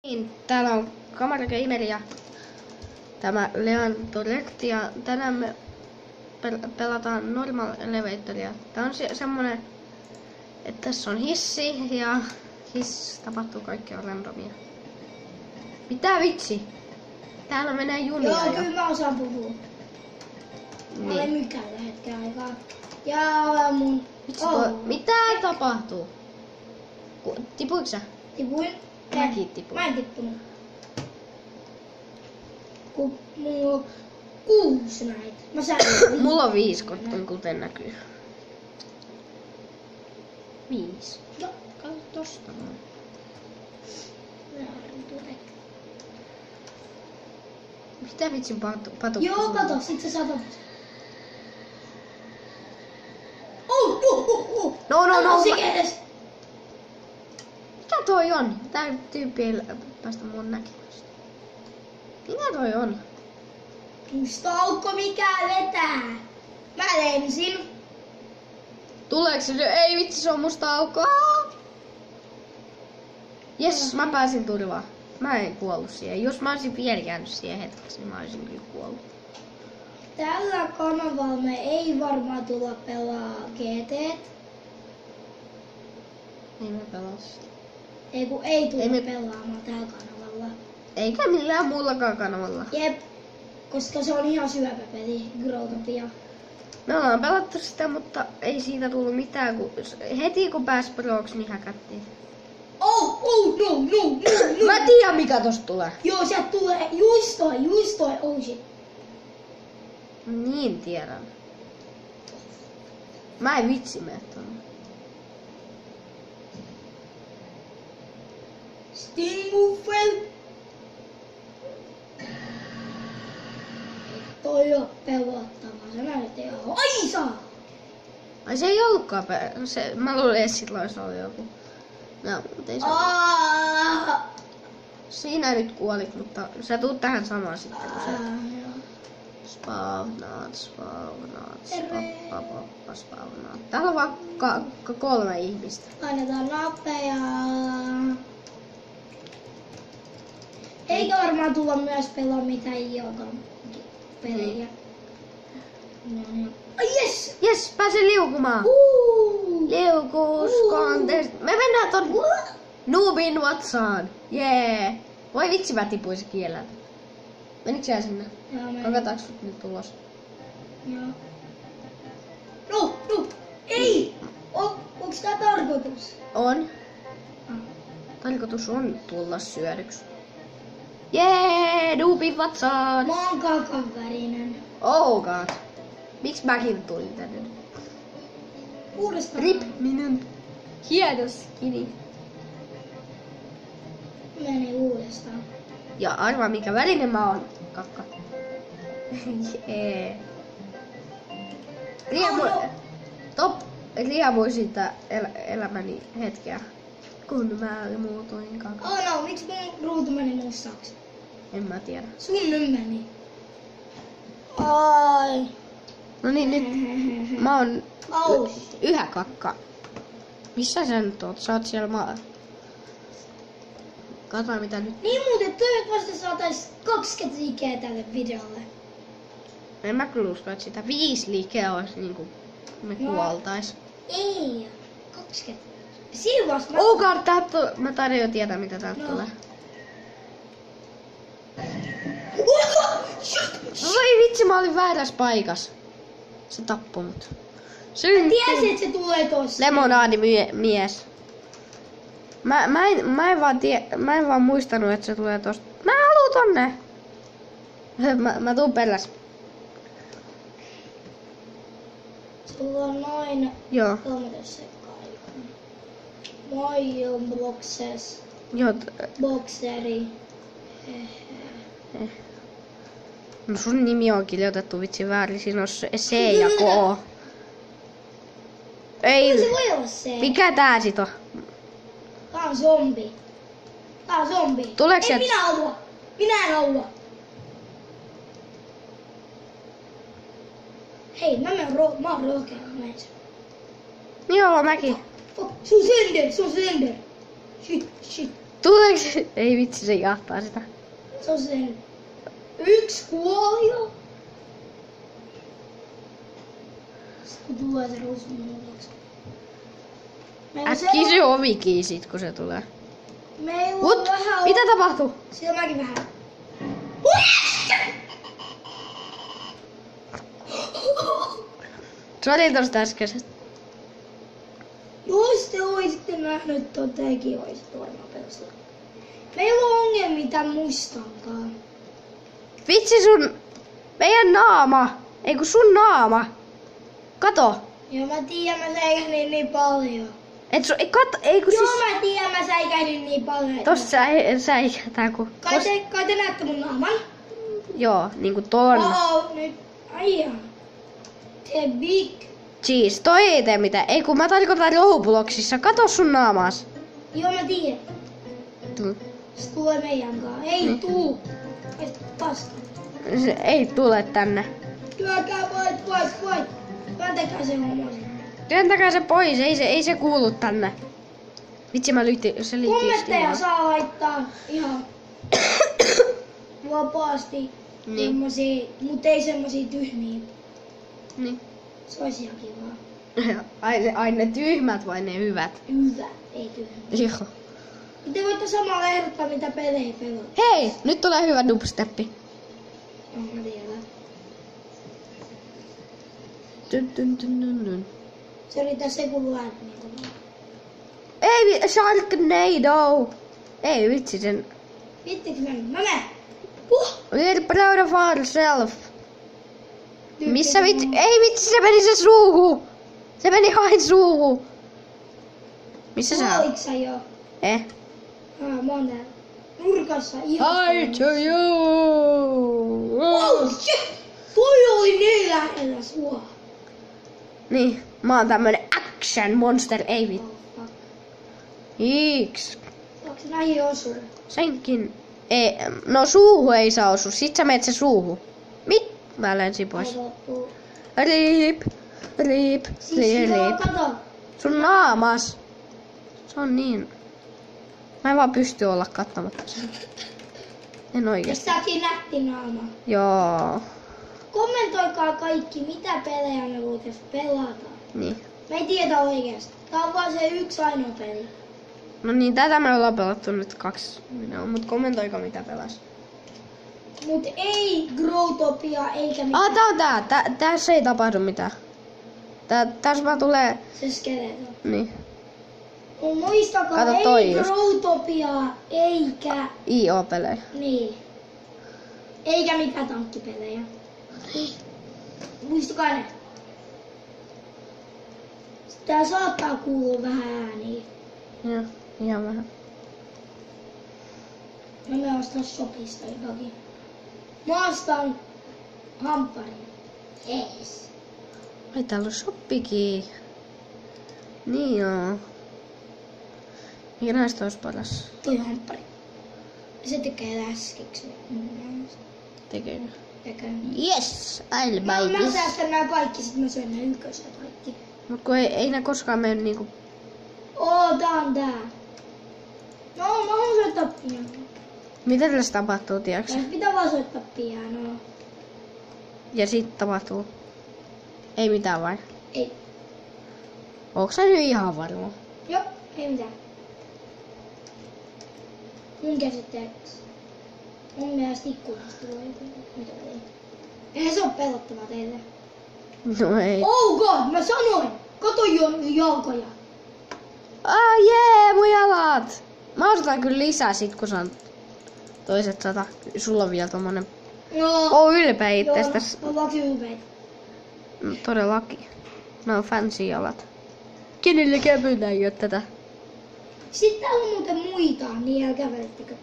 Niin, täällä on Kamara Gamer ja tämä Leandro Rekti ja tänään me pelataan Normal Elevatoria. Tää on semmonen, että tässä on hissi ja hississä tapahtuu kaikkea randomia. Mitä vitsi? Täällä menee junia. Joo, kyllä mä osaan puhua. Mä olen mykään hetken aikaa. Ja mun... Mitä tapahtuu? Tipuitko sä? Tipuin. Mäkin tipuin. Mä en tippunut. Kun mulla on 6 näitä. Mä saan Mulla on 5, kuten näkyy. 5. Joo. Kato tosta noin. Mitä vitsin patukka? Joo, kato, sit sä saat ottaa. No. Sikedes. Mikä toi on? Tää tyyppi ei päästä mun näkemästä. Mikä toi on? Musta aukko mikä vetää. Mä lensin. Tuleeko se? Ei vitsi, se on musta aukko. Jes, mä pääsin turvaan. Mä en kuollut siihen. Jos mä olisin vielä jäänyt siihen hetkeksi, niin mä olisin kyllä kuollut. Tällä kanavalla me ei varmaan tulla pelaa GT. Niin me pelas. Ei tulla pelaamaan tällä kanavalla. Eikä millään muullakaan kanavalla. Jep, koska se on ihan syöpäpeli, Growtopia. Me ollaan pelattu sitä, mutta ei siitä tullut mitään, kun heti kun pääsi proksi, niin häkättiin. No. Mä tiedän mikä tosta tulee. Joo, sieltä tulee juistoi, oh shit. Niin tiedän. Mä en vitsi mene tonne. Stingmuffel. Toi on pelottavaa, se näytti ihan aisaa. Ai se ei ollutkaan mä luulin, että sillä olisi ollut joku. No, mutta ei se ollut. Siinä nyt kuolit, mutta sä tuut tähän samaan sitten, kun sä... Spawnaat. Täällä on vaan 3 ihmistä. Annetaan nappeja. Eikä varmaan tulla myös pelaa mitään jokan pelejä. Jes, pääsen liukumaan. Liukuus contest. Me mennään ton Noobin Watsaan. Jee. Voi vitsi, mä tipuin se kielellä. Menikö sä sinne? Kakataanko sut nyt ulos? Joo. No. Ei! Onks tää tarkoitus? On. Tarkoitus on tulla syödyksi. Jee, Noobin Watsaan. Mä oon kakan värinen. Oh god. Miksi mäkin tulin tänne? Uudestaan. Rip minun hienoskini. Meni uudestaan. Ja arvaa mikä värinen mä oon. Kakka. Jee. Riemuisinta elämäni hetkeä. Kun mä muutuin kakka. No, miksi mun ruutu meni mustaksi? En mä tiedä. Sun nyt meni. Ai. No niin, nyt mä oon yhä kakka. Missä sä nyt oot? Sä oot siellä Kato mitä nyt. Niin muuten, toivottavasti saatais 20 liikeä tälle videolle. En mä kyllä usko, että sitä 5 liikeä olisi niinku me kuoltais. Ei, 20. Silvas mä... Oh god, mä taidan jo tietää mitä täältä tulee. Voi vitsi, mä olin väärässä paikassa. Se tappoi mut. Mä tiesin, että se tulee tossa. Lemonadimies. Mä en vaan muistanut, että se tulee tosta. Mä haluun tonne. Mä tuun peräs. Sulla on noin 13 sekkaa. Moi on boxes. Boxeri. No sun nimi on kirjoitettu vitsi väärin. Siinä on C ja K. Ei. Se voi olla se. Mikä tää sit on? Tää on zombi. Tuleeko ei, minä en halua. Hei, mä oon rohkea. Joo, mäkin. Sun sender. Shit. Tuleeko se? Ei vitsi, se jahtaa sitä. Se on sen. Yksi kuoli jo. Sitten kun tulee se ruusunmuutoksi. Äkki se ovikin sit, kun se tulee. Meillä What? on vähän... Mitä tapahtuu? Siellä mäkin vähän. Se oli tosta äskeisestä. Jos te oisitte nähnyt ton, tekin oisitte varmaan pelastunut. Meillä on ongelmia tän mustankaan. Vitsi sun... Meidän naama. Ei kun sun naama. Kato. Joo mä tiedän, mä säikähdin niin paljon. Et su... Ei kun Joo siis... mä tiedän, mä säikähdin niin paljon. Tossa säikähtää kun... Kai te näette mun naaman? Joo, niinku ton. Nyt. Aijaa. The big. Jeez, toi ei tee mitään. Ei kun mä tarkoitan Robloxissa. Kato sun naamaas. Joo mä tiedän. Tuu. Se tulee meidän kaa. Ei Niin. tuu. Paska. Se ei tule tänne. Työkää pois. Työntäkää se homma sinne. Työntäkää se pois, ei se kuulu tänne. Vitsi mä se Kommentteja saa laittaa ihan vapaasti. Niin. Semmosia, mut ei semmosia tyhmiä. Niin. Se olisi ihan kivaa. Ai ne tyhmät vai ne hyvät? Hyvä, ei tyhmiä. Joo. Te voitte samalla ehdottaa mitä pelejä pelata. Hei, nyt tulee hyvä dubsteppi. Mä tiedän. Dun. Se oli tässä kun luet niinku. Ei, Sharknado. Ei vitsi sen. Vittiks mä nyt? Mä menen. We're proud of ourselves. Missä vitsi? Ei vitsi, se meni se suuhun. Se meni hain suuhun. Missä sä oot? Oliks sä jo? Mä oon täällä. Nurkassa ihan. Hi to you. Oh shit! Toi oli niin lähellä sua. Niin, mä oon tämmönen action monster, ei vitsi. Oh fuck. Iks. Saaks näihin osua? Senkin. Ei, no suuhun ei saa osua. Sit sä menet se suuhun. Mä lensin pois. Katsottu. Riip. Siis joo, kato. Sun naamas. Se on niin. Mä en vaan pysty olla katsomatta sen. En oikeesti. Säkin nätti naama. Joo. Kommentoikaa kaikki, mitä pelejä me voitais pelata. Niin. Me ei tiedä oikeesti. Tää on vaan se yksi ainoa peli. No niin, tätä me ollaan pelattu nyt 2 minua, mut kommentoikaa mitä pelas. Mut ei Growtopia eikä mitään. Tää on tää. Tässä ei tapahdu mitään. Tässä vaan tulee... Se skeleton. Niin. Muistakaa, Kato toi ei just. Growtopia eikä... IO-pelejä. Niin. Eikä mitään tankkipelejä. Muistakaa ne. Tää saattaa kuulua vähän ääniä. Joo, ihan vähän. Mä menen ostaa shopista jotakin. Mä ostan hampparin. Jees. Ai täällä on shoppikin. Niin joo. Mikä näistä olisi paras? Toi hamppari. Se tekee läskiksi. Tekeekö? Tekee. Yes, I'll Mä buy this. säästän nää kaikki, sit mä syön nää ykköset kaikki. Mut kun ei ne koskaan mene niinku... Tää on tää. No, mä haluan soittaa pianoa. Mitä tässä tapahtuu, tiiäks? Tässä pitää vaan soittaa pianoa. Ja sit tapahtuu... Ei mitään vai? Ei. Onko sä nyt ihan varma? Joo, ei mitään. Mun käsitteeksi. Mun mielestä ikkunasta tulee joku. Mitä ei. Eihän se oo pelottavaa teille. No ei. Oh god, mä sanoin! Kato jalkoja. Jee, mun jalat! Mä ostetaan kyllä lisää sit, kun saan toiset 100. Sulla on vielä tommonen... No. Oo ylpeä itsestäs. Joo, ollaanko ylpeitä? No, todellakin. Ne on fancy jalat. Kenellekään pyytää ei oo tätä. Sitten täällä on muuten muita, niin älkää välittäkö.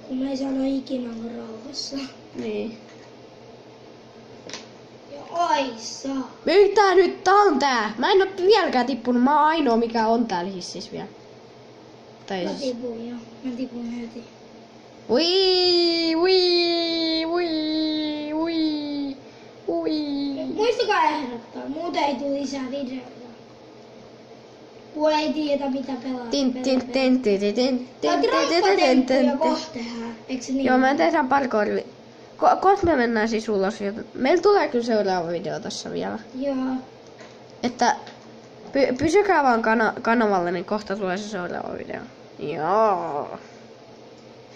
Kun me ei saada ikinä olla rauhassa. Niin. Ja ai saa. Mitä nyt tää on tää? Mä en oo vieläkään tippunut. Mä oon ainoa mikä on täällä hississä vielä. Tai Mä siis... tipun jo. Mä tipun heti. Ui. Muistakaa ehdottaa, muuten ei tule lisää videoita. Kun ei tiedä mitä pelaa. Tää Krampatemppuja kohta tehdään, eikö se niin? Joo, me tehdään parkouri. Kohta me mennään siis ulos. Meillä tulee kyllä seuraava video tässä vielä. Joo. Että pysykää vaan kanavalle, niin kohta tulee se seuraava video. Joo.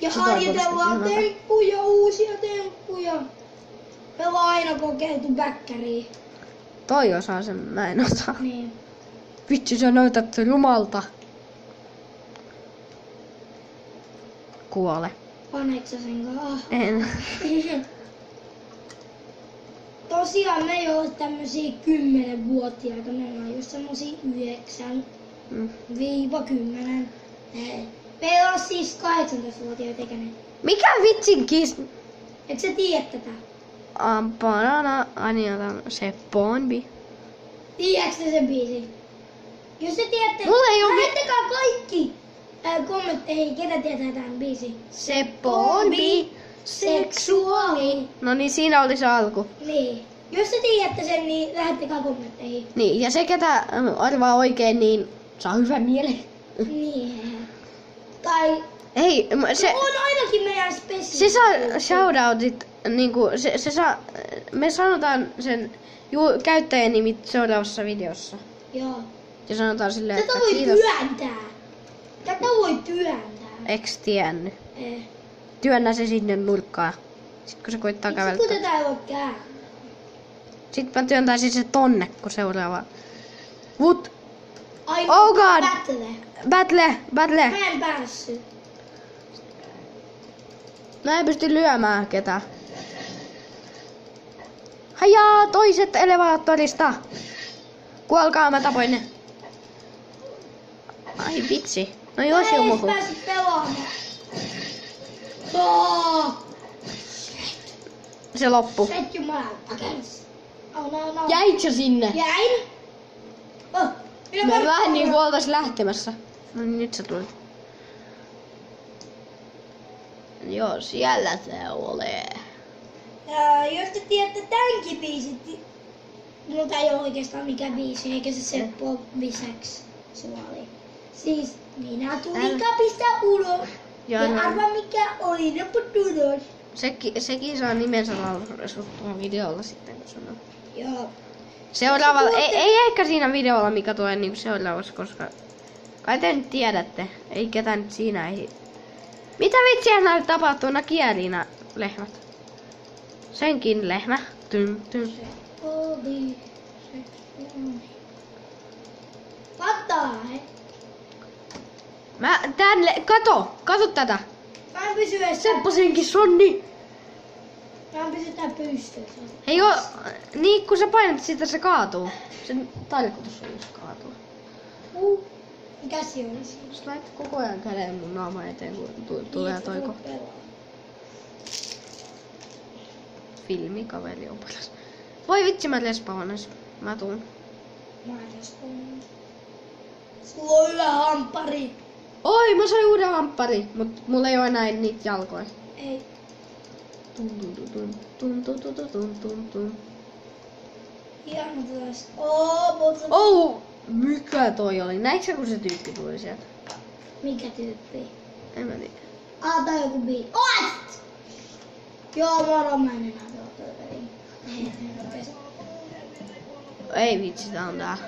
Ja Se harjoitellaan toivottavasti temppuja, uusia temppuja. Me ollaan aina kokeiltu bäkkäriä. Toi osaa sen, mä en osaa. Niin. Vitsi, sä näytät rumalta. Kuole. Paneeksä sen kanssa? En. Tosiaan me ei ole tämmösiä 10-vuotiaita, me ollaan just semmosia 9-10. Me ei ole siis 18-vuotiaita eikä ne. Mikä vitsin Eikö sä tiedä tätä? Banana, aniota, se bombi. Tiedätkö te sen biisin? Jos te tiedätte, Mulla ei oo lähettäkää kaikki kommentteihin, ketä tietää tämän biisin. Se bombi. Seksuaali. No niin, siinä oli se alku. Niin. Jos te tiedätte sen, niin lähettäkää kommentteihin. Niin, ja se ketä arvaa oikein, niin saa hyvän mielen. Niin. Tai Ei, se on ainakin meidän se saa shoutoutit, niinku, se saa, me sanotaan sen käyttäjän nimi seuraavassa videossa. Joo. Ja sanotaan silleen, Tätä että voi kiitos. työntää. Tätä voi työntää. Eks tiennyt? Eh. Työnnä se sinne nurkkaan. Sitten kun se koittaa Miksi kun kävellä. tätä ei voi kääntää? Sitten mä työntäisin se tonne, kun seuraava. Mut, Ai, Oh god! battle. battle. Mä en päässyt. Mä en pysty lyömään ketään. Hajaa, toiset elevaattorista. Kuolkaa, mä tapoin ne. Ai vitsi. No joo, Mä se en muhu. päässyt pelaamaan. Oh, Se loppu. set jumala. Against. Oh no. Jäit sä sinne? Jäin. Oh, Me vähän niin kuin oltais lähtemässä. No niin, nyt se tuli. Joo, siellä se olee. Jos te tiedätte tämänkin biisin, mutta ei ole oikeastaan mikään biisi, eikä se Seppo biseksuaali. Siis minä tulin kapista ulos. Joo, Ja no. arva mikä oli ulos. Sekin saa nimensä lausuttua videolla sitten, kun sanoo. Joo. Seuraavalla, ei ehkä siinä videolla, mikä tulee niinku seuraavassa, koska kai te nyt tiedätte. Ei ketään nyt siinä ei. Mitä vitsiä näillä tapahtuu? Nää kieliinä lehmät. Senkin lehmä. Tym. Seppo biseksuaali. Kattaa, he. Kato tätä. Mä en pysy edes. Sepposenkin sonni. Mä en pysy tää pystyssä. Hei oo, niin kun sä painat sitä se kaatuu. Sen tarkoitus on, jos kaatuu. Mikä se oli siinä? Jos laitat koko ajan käden mun naama eteen, kun tulee toiko. Filmikaveri on paras. Voi vitsi, mä respawnan. Mä tuun. Mä respawnan. Sulla on hyvä hamppari. Oi, mä sain uuden hamppari, mut mulla ei oo enää niitä jalkoja. Ei. Tum. Hieno taas. Mutta... Oh, mikä toi oli? Näitkö kun se tyyppi tuli sieltä? Mikä tyyppi? En mä tiedä. Tää on joku biisi. Oot! Joo, moro, mä en enää tuo peliin. Ei vitsi, tää on tää.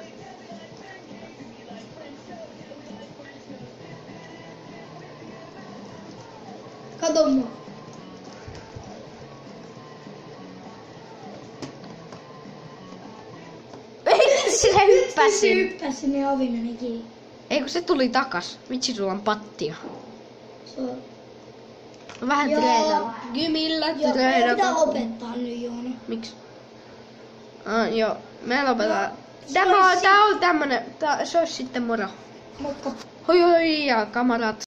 Kato mua. Ei, se hyppäsi. Se hyppäsi sinne ovi meni kiinni. Ei kun se tuli takas. Vitsi, sulla on pattia. Se on... Vähän Joo. treenaa. Gymillä Joo, meidän treenata. pitää lopettaa nyt, Joona. Miksi? Joo, me lopetaan. No, Tää on tämmönen, se olisi sitten moro. Moikka. Hoi hoi ja kamarat.